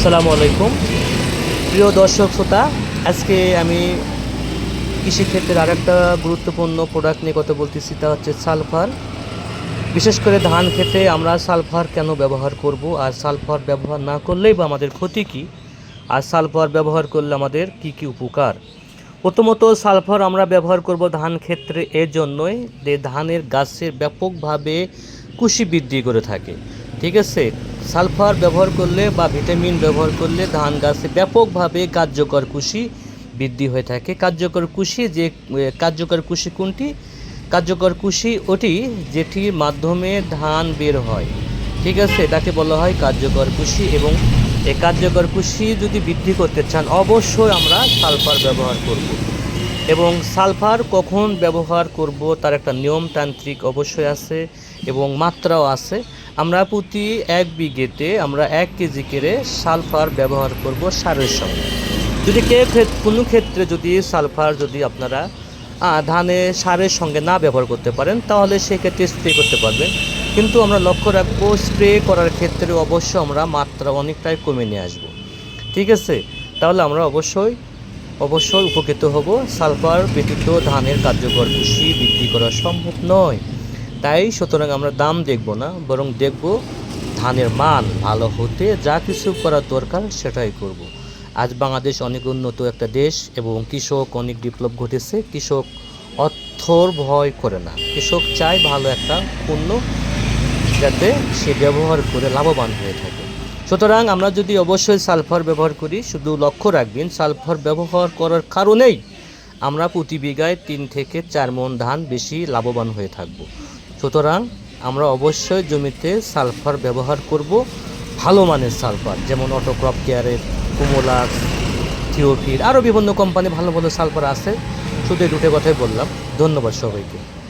আসসালামু আলাইকুম প্রিয় দর্শক শ্রোতা। আজকে আমি কৃষিক্ষেত্রের আরেকটা গুরুত্বপূর্ণ প্রোডাক্ট নিয়ে কথা বলতেছি, তা হচ্ছে সালফার। বিশেষ করে ধান ক্ষেত্রে আমরা সালফার কেন ব্যবহার করব, আর সালফার ব্যবহার না করলেই বা আমাদের ক্ষতি কী, আর সালফার ব্যবহার করলে আমাদের কি কি উপকার। প্রথমত সালফার আমরা ব্যবহার করব ধান ক্ষেত্রে এর জন্যই যে ধানের গাছের ব্যাপকভাবে কুশি বৃদ্ধি করে থাকে। ঠিক আছে, সালফার ব্যবহার করলে বা ভিটামিন ব্যবহার করলে ধান গাছে ব্যাপকভাবে কার্যকর কুশি বৃদ্ধি হয়ে থাকে। কার্যকর কুশি কার্যকর কুশি কোনটি? কার্যকর কুশি ওটি যেটির মাধ্যমে ধান বের হয়। ঠিক আছে, এটাকে বলা হয় কার্যকর কুশি। এবং এই কার্যকর কুশি যদি বৃদ্ধি করতে চান অবশ্যই আমরা সালফার ব্যবহার করব। এবং সালফার কখন ব্যবহার করব তার একটা নিয়মতান্ত্রিক অবশ্যই আছে এবং মাত্রাও আছে। আমরা প্রতি 1 বিঘেতে আমরা 1 কেজি করে সালফার ব্যবহার করব সারের সঙ্গে। যদি কোনো ক্ষেত্রে যদি সালফার যদি আপনারা ধানে সারের সঙ্গে না ব্যবহার করতে পারেন তাহলে সেক্ষেত্রে স্প্রে করতে পারবেন। কিন্তু আমরা লক্ষ্য রাখবো স্প্রে করার ক্ষেত্রে অবশ্যই আমরা মাত্রা অনেকটাই কমে নিয়ে আসবো। ঠিক আছে, তাহলে আমরা অবশ্যই উপকৃত হব। সালফার ব্যতীত ধানের কার্যকর কুশি বৃদ্ধি করা সম্ভব নয়। তাই সুতরাং আমরা দাম দেখব না, বরং দেখব ধানের মান ভালো হতে যা কিছু করার দরকার সেটাই করব। আজ বাংলাদেশ অনেক উন্নত একটা দেশ এবং কৃষক অনেক বিপ্লব ঘটেছে। কৃষক অর্থর ভয় করে না, কৃষক চায় ভালো একটা পণ্য যাতে সে ব্যবহার করে লাভবান হয়ে থাকে। সুতরাং আমরা যদি অবশ্যই সালফার ব্যবহার করি, শুধু লক্ষ্য রাখবেন সালফার ব্যবহার করার কারণেই আমরা প্রতি বিঘায় 3 থেকে 4 মণ ধান বেশি লাভবান হয়ে থাকব। সুতরাং আমরা অবশ্যই জমিতে সালফার ব্যবহার করব, ভালো মানের সালফার, যেমন অটোক্রপ কেয়ারের, কুমোলাক্স, থিওফির, আরও বিভিন্ন কোম্পানি ভালো ভালো সালফার আছে। শুধু এই দুটো কথাই বললাম। ধন্যবাদ সবাইকে।